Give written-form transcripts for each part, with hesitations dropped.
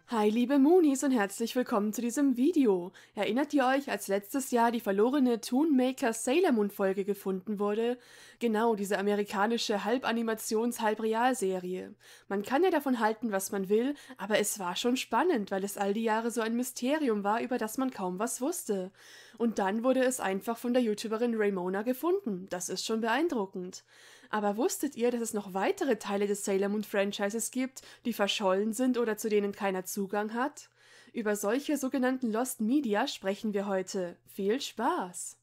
Hi liebe Moonies und herzlich willkommen zu diesem Video. Erinnert ihr euch, als letztes Jahr die verlorene Toonmaker Sailor Moon Folge gefunden wurde? Genau, diese amerikanische Halbanimations-Halbrealserie. Man kann ja davon halten, was man will, aber es war schon spannend, weil es all die Jahre so ein Mysterium war, über das man kaum was wusste. Und dann wurde es einfach von der YouTuberin Raymona gefunden. Das ist schon beeindruckend. Aber wusstet ihr, dass es noch weitere Teile des Sailor Moon Franchises gibt, die verschollen sind oder zu denen keiner Zugang hat? Über solche sogenannten Lost Media sprechen wir heute. Viel Spaß!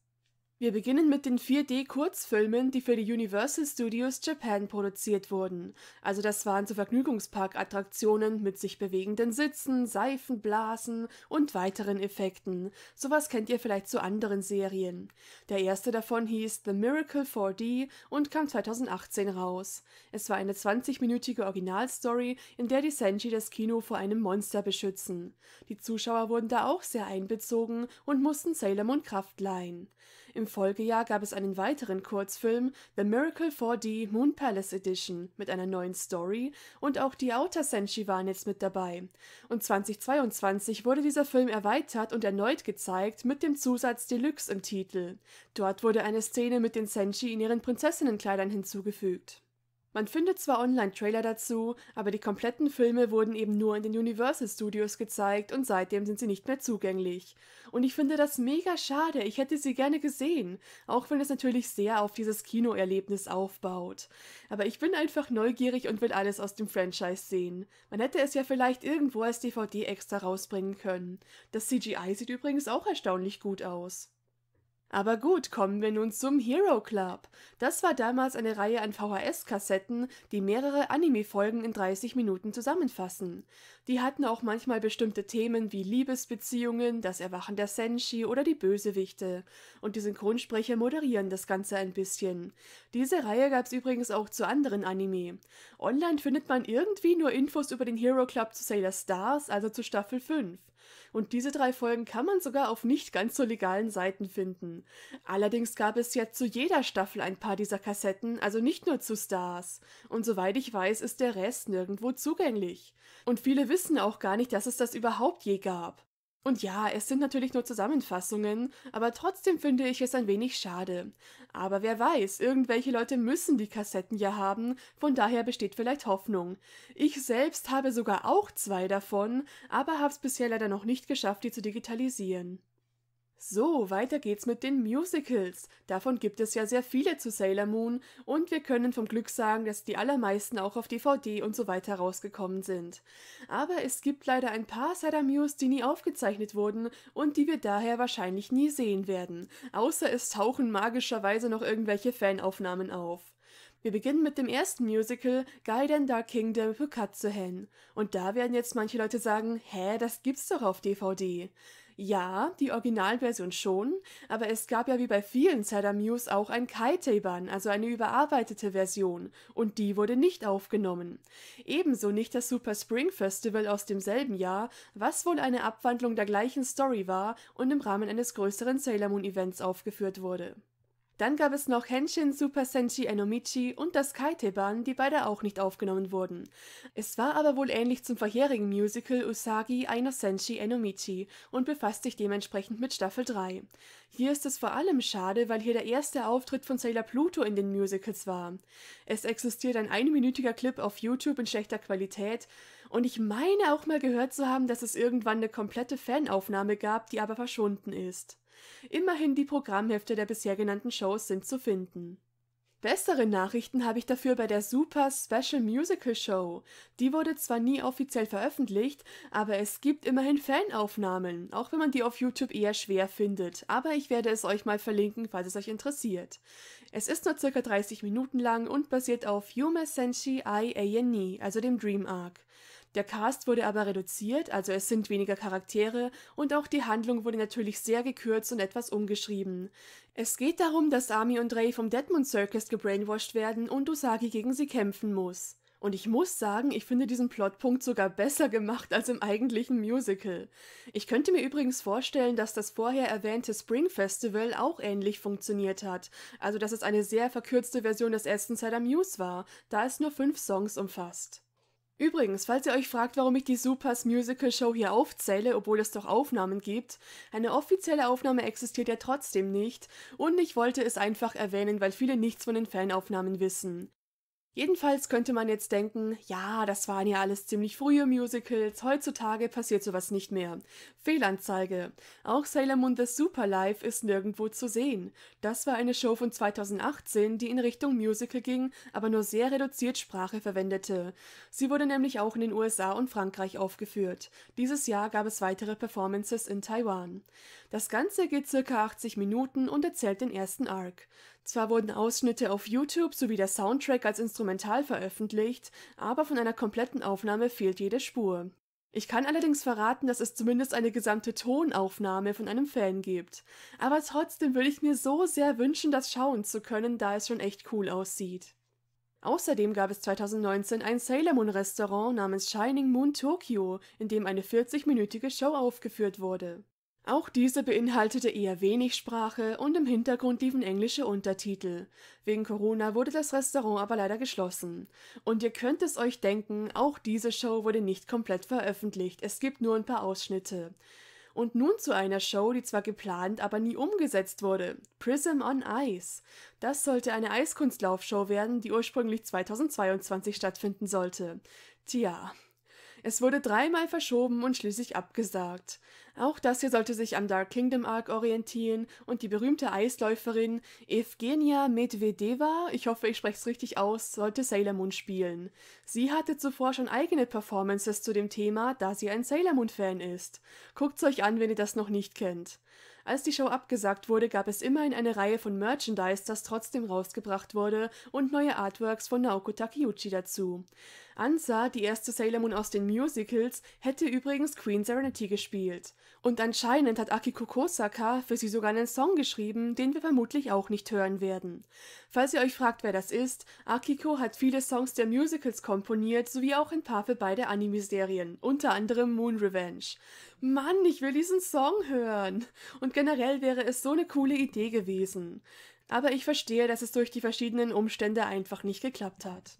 Wir beginnen mit den 4D-Kurzfilmen, die für die Universal Studios Japan produziert wurden. Also das waren so Vergnügungspark-Attraktionen mit sich bewegenden Sitzen, Seifenblasen und weiteren Effekten. Sowas kennt ihr vielleicht zu anderen Serien. Der erste davon hieß The Miracle 4D und kam 2018 raus. Es war eine 20-minütige Originalstory, in der die Senshi das Kino vor einem Monster beschützen. Die Zuschauer wurden da auch sehr einbezogen und mussten Sailor Moon Kraft leihen. Im Folgejahr gab es einen weiteren Kurzfilm, The Miracle 4D Moon Palace Edition, mit einer neuen Story und auch die Outer Senshi waren jetzt mit dabei. Und 2022 wurde dieser Film erweitert und erneut gezeigt mit dem Zusatz Deluxe im Titel. Dort wurde eine Szene mit den Senshi in ihren Prinzessinnenkleidern hinzugefügt. Man findet zwar Online-Trailer dazu, aber die kompletten Filme wurden eben nur in den Universal Studios gezeigt und seitdem sind sie nicht mehr zugänglich. Und ich finde das mega schade, ich hätte sie gerne gesehen, auch wenn es natürlich sehr auf dieses Kinoerlebnis aufbaut. Aber ich bin einfach neugierig und will alles aus dem Franchise sehen. Man hätte es ja vielleicht irgendwo als DVD extra rausbringen können. Das CGI sieht übrigens auch erstaunlich gut aus. Aber gut, kommen wir nun zum Hero Club. Das war damals eine Reihe an VHS-Kassetten, die mehrere Anime-Folgen in 30 Minuten zusammenfassen. Die hatten auch manchmal bestimmte Themen wie Liebesbeziehungen, das Erwachen der Senshi oder die Bösewichte. Und die Synchronsprecher moderieren das Ganze ein bisschen. Diese Reihe gab's übrigens auch zu anderen Anime. Online findet man irgendwie nur Infos über den Hero Club zu Sailor Stars, also zu Staffel 5. Und diese 3 Folgen kann man sogar auf nicht ganz so legalen Seiten finden. Allerdings gab es ja zu jeder Staffel ein paar dieser Kassetten, also nicht nur zu Stars. Und soweit ich weiß, ist der Rest nirgendwo zugänglich. Und viele wissen auch gar nicht, dass es das überhaupt je gab. Und ja, es sind natürlich nur Zusammenfassungen, aber trotzdem finde ich es ein wenig schade. Aber wer weiß, irgendwelche Leute müssen die Kassetten ja haben, von daher besteht vielleicht Hoffnung. Ich selbst habe sogar auch 2 davon, aber habe es bisher leider noch nicht geschafft, die zu digitalisieren. So, weiter geht's mit den Musicals. Davon gibt es ja sehr viele zu Sailor Moon und wir können vom Glück sagen, dass die allermeisten auch auf DVD und so weiter rausgekommen sind. Aber es gibt leider ein paar Sailor Muse, die nie aufgezeichnet wurden und die wir daher wahrscheinlich nie sehen werden, außer es tauchen magischerweise noch irgendwelche Fanaufnahmen auf. Wir beginnen mit dem ersten Musical, Gaiden Dark Kingdom für Katsuhen. Und da werden jetzt manche Leute sagen, hä, das gibt's doch auf DVD. Ja, die Originalversion schon, aber es gab ja wie bei vielen Sailor Muse auch ein Kaiteiban, also eine überarbeitete Version, und die wurde nicht aufgenommen. Ebenso nicht das Super Spring Festival aus demselben Jahr, was wohl eine Abwandlung der gleichen Story war und im Rahmen eines größeren Sailor Moon Events aufgeführt wurde. Dann gab es noch Henshin Super Senshi Enomichi und das Kaiteiban, die beide auch nicht aufgenommen wurden. Es war aber wohl ähnlich zum vorherigen Musical Usagi Aino Senshi Enomichi und befasst sich dementsprechend mit Staffel 3. Hier ist es vor allem schade, weil hier der erste Auftritt von Sailor Pluto in den Musicals war. Es existiert ein einminütiger Clip auf YouTube in schlechter Qualität und ich meine auch mal gehört zu haben, dass es irgendwann eine komplette Fanaufnahme gab, die aber verschwunden ist. Immerhin die Programmhefte der bisher genannten Shows sind zu finden. Bessere Nachrichten habe ich dafür bei der Super Special Musical Show. Die wurde zwar nie offiziell veröffentlicht, aber es gibt immerhin Fanaufnahmen, auch wenn man die auf YouTube eher schwer findet, aber ich werde es euch mal verlinken, falls es euch interessiert. Es ist nur ca. 30 Minuten lang und basiert auf Yume Senshi Ai Ni, also dem Dream Arc. Der Cast wurde aber reduziert, also es sind weniger Charaktere und auch die Handlung wurde natürlich sehr gekürzt und etwas umgeschrieben. Es geht darum, dass Ami und Rei vom Deadmond Circus gebrainwashed werden und Usagi gegen sie kämpfen muss. Und ich muss sagen, ich finde diesen Plotpunkt sogar besser gemacht als im eigentlichen Musical. Ich könnte mir übrigens vorstellen, dass das vorher erwähnte Spring Festival auch ähnlich funktioniert hat, also dass es eine sehr verkürzte Version des ersten Sailor Muse war, da es nur 5 Songs umfasst. Übrigens, falls ihr euch fragt, warum ich die Supers Musical Show hier aufzähle, obwohl es doch Aufnahmen gibt, eine offizielle Aufnahme existiert ja trotzdem nicht und ich wollte es einfach erwähnen, weil viele nichts von den Fanaufnahmen wissen. Jedenfalls könnte man jetzt denken, ja, das waren ja alles ziemlich frühe Musicals, heutzutage passiert sowas nicht mehr. Fehlanzeige. Auch Sailor Moon The Super Live ist nirgendwo zu sehen. Das war eine Show von 2018, die in Richtung Musical ging, aber nur sehr reduziert Sprache verwendete. Sie wurde nämlich auch in den USA und Frankreich aufgeführt. Dieses Jahr gab es weitere Performances in Taiwan. Das Ganze geht ca. 80 Minuten und erzählt den ersten Arc. Zwar wurden Ausschnitte auf YouTube sowie der Soundtrack als Instrumental veröffentlicht, aber von einer kompletten Aufnahme fehlt jede Spur. Ich kann allerdings verraten, dass es zumindest eine gesamte Tonaufnahme von einem Fan gibt. Aber trotzdem würde ich mir so sehr wünschen, das schauen zu können, da es schon echt cool aussieht. Außerdem gab es 2019 ein Sailor Moon Restaurant namens Shining Moon Tokyo, in dem eine 40-minütige Show aufgeführt wurde. Auch diese beinhaltete eher wenig Sprache und im Hintergrund liefen englische Untertitel. Wegen Corona wurde das Restaurant aber leider geschlossen. Und ihr könnt es euch denken, auch diese Show wurde nicht komplett veröffentlicht, es gibt nur ein paar Ausschnitte. Und nun zu einer Show, die zwar geplant, aber nie umgesetzt wurde. Prism on Ice. Das sollte eine Eiskunstlaufshow werden, die ursprünglich 2022 stattfinden sollte. Tja. Es wurde 3-mal verschoben und schließlich abgesagt. Auch das hier sollte sich am Dark Kingdom Arc orientieren und die berühmte Eisläuferin Evgenia Medvedeva, ich hoffe, ich spreche es richtig aus, sollte Sailor Moon spielen. Sie hatte zuvor schon eigene Performances zu dem Thema, da sie ein Sailor Moon-Fan ist. Guckt's euch an, wenn ihr das noch nicht kennt. Als die Show abgesagt wurde, gab es immerhin eine Reihe von Merchandise, das trotzdem rausgebracht wurde, und neue Artworks von Naoko Takeuchi dazu. Ansa, die erste Sailor Moon aus den Musicals, hätte übrigens Queen Serenity gespielt. Und anscheinend hat Akiko Kosaka für sie sogar einen Song geschrieben, den wir vermutlich auch nicht hören werden. Falls ihr euch fragt, wer das ist, Akiko hat viele Songs der Musicals komponiert, sowie auch ein paar für beide Anime-Serien, unter anderem Moon Revenge. Mann, ich will diesen Song hören! Und generell wäre es so eine coole Idee gewesen. Aber ich verstehe, dass es durch die verschiedenen Umstände einfach nicht geklappt hat.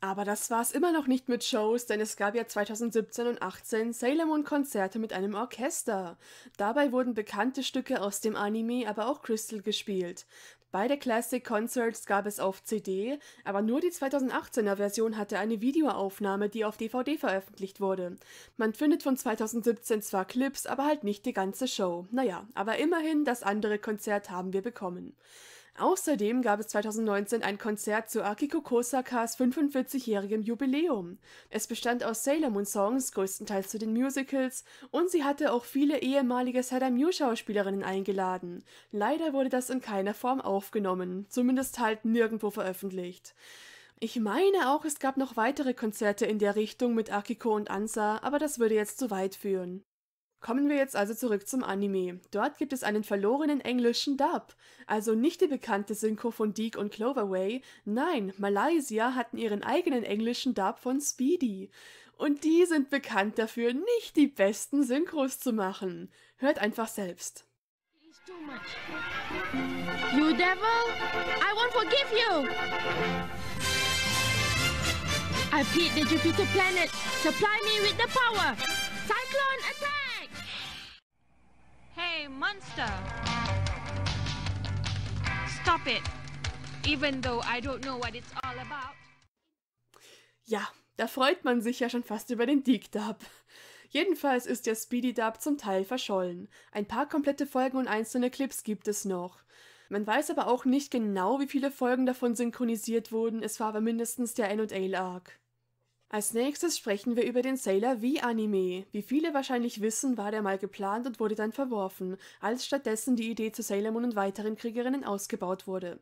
Aber das war's immer noch nicht mit Shows, denn es gab ja 2017 und 2018 Sailor Moon Konzerte mit einem Orchester. Dabei wurden bekannte Stücke aus dem Anime, aber auch Crystal gespielt. Beide Classic Concerts gab es auf CD, aber nur die 2018er Version hatte eine Videoaufnahme, die auf DVD veröffentlicht wurde. Man findet von 2017 zwar Clips, aber halt nicht die ganze Show. Naja, aber immerhin, das andere Konzert haben wir bekommen. Außerdem gab es 2019 ein Konzert zu Akiko Kosakas 45-jährigem Jubiläum. Es bestand aus Sailor Moon Songs, größtenteils zu den Musicals, und sie hatte auch viele ehemalige Sailor Moon Schauspielerinnen eingeladen. Leider wurde das in keiner Form aufgenommen, zumindest halt nirgendwo veröffentlicht. Ich meine auch, es gab noch weitere Konzerte in der Richtung mit Akiko und Ansa, aber das würde jetzt zu weit führen. Kommen wir jetzt also zurück zum Anime. Dort gibt es einen verlorenen englischen Dub. Also nicht die bekannte Synchro von Deke und Cloverway. Nein, Malaysia hatten ihren eigenen englischen Dub von Speedy. Und die sind bekannt dafür, nicht die besten Synchros zu machen. Hört einfach selbst. Too much. You devil, I won't forgive you. I plead the Jupiter planet. Supply me with the power. Cyclone attack! Hey, monster! Stop it! Even though I don't know what it's all about. Ja, da freut man sich ja schon fast über den Deke-Dub. Jedenfalls ist der Speedy-Dub zum Teil verschollen. Ein paar komplette Folgen und einzelne Clips gibt es noch. Man weiß aber auch nicht genau, wie viele Folgen davon synchronisiert wurden, es war aber mindestens der N&A-Arc. Als nächstes sprechen wir über den Sailor V-Anime. Wie viele wahrscheinlich wissen, war der mal geplant und wurde dann verworfen, als stattdessen die Idee zu Sailor Moon und weiteren Kriegerinnen ausgebaut wurde.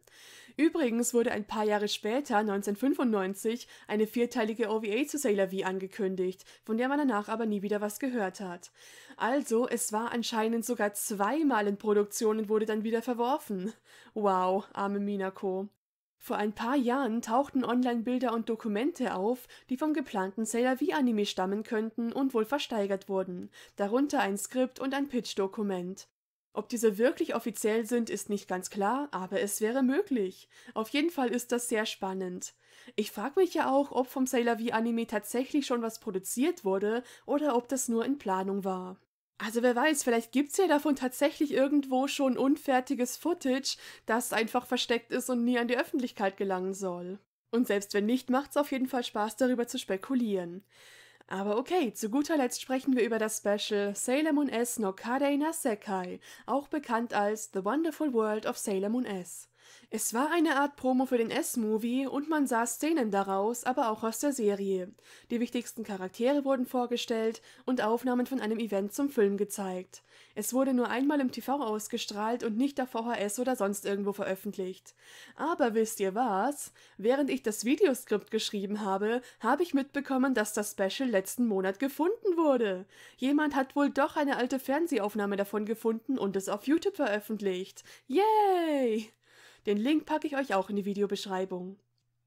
Übrigens wurde ein paar Jahre später, 1995, eine 4-teilige OVA zu Sailor V angekündigt, von der man danach aber nie wieder was gehört hat. Also, es war anscheinend sogar 2-mal in Produktion und wurde dann wieder verworfen. Wow, arme Minako. Vor ein paar Jahren tauchten Online-Bilder und Dokumente auf, die vom geplanten Sailor V-Anime stammen könnten und wohl versteigert wurden, darunter ein Skript und ein Pitch-Dokument. Ob diese wirklich offiziell sind, ist nicht ganz klar, aber es wäre möglich. Auf jeden Fall ist das sehr spannend. Ich frage mich ja auch, ob vom Sailor V Anime tatsächlich schon was produziert wurde oder ob das nur in Planung war. Also wer weiß, vielleicht gibt's ja davon tatsächlich irgendwo schon unfertiges Footage, das einfach versteckt ist und nie an die Öffentlichkeit gelangen soll. Und selbst wenn nicht, macht's auf jeden Fall Spaß, darüber zu spekulieren. Aber okay, zu guter Letzt sprechen wir über das Special Sailor Moon S no Karei na Sekai, auch bekannt als The Wonderful World of Sailor Moon S. Es war eine Art Promo für den S-Movie und man sah Szenen daraus, aber auch aus der Serie. Die wichtigsten Charaktere wurden vorgestellt und Aufnahmen von einem Event zum Film gezeigt. Es wurde nur einmal im TV ausgestrahlt und nicht auf VHS oder sonst irgendwo veröffentlicht. Aber wisst ihr was? Während ich das Videoskript geschrieben habe, habe ich mitbekommen, dass das Special letzten Monat gefunden wurde. Jemand hat wohl doch eine alte Fernsehaufnahme davon gefunden und es auf YouTube veröffentlicht. Yay! Den Link packe ich euch auch in die Videobeschreibung.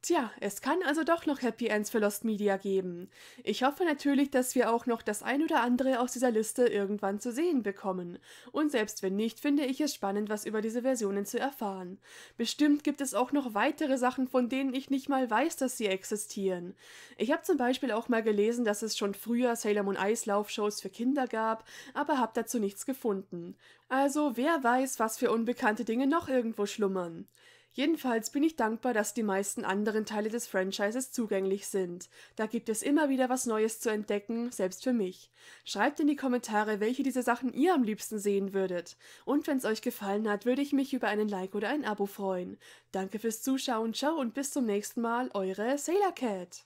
Tja, es kann also doch noch Happy Ends für Lost Media geben. Ich hoffe natürlich, dass wir auch noch das ein oder andere aus dieser Liste irgendwann zu sehen bekommen. Und selbst wenn nicht, finde ich es spannend, was über diese Versionen zu erfahren. Bestimmt gibt es auch noch weitere Sachen, von denen ich nicht mal weiß, dass sie existieren. Ich habe zum Beispiel auch mal gelesen, dass es schon früher Sailor Moon Ice Laufshows für Kinder gab, aber habe dazu nichts gefunden. Also wer weiß, was für unbekannte Dinge noch irgendwo schlummern. Jedenfalls bin ich dankbar, dass die meisten anderen Teile des Franchises zugänglich sind. Da gibt es immer wieder was Neues zu entdecken, selbst für mich. Schreibt in die Kommentare, welche dieser Sachen ihr am liebsten sehen würdet. Und wenn es euch gefallen hat, würde ich mich über einen Like oder ein Abo freuen. Danke fürs Zuschauen, ciao und bis zum nächsten Mal, eure Sailor Cat.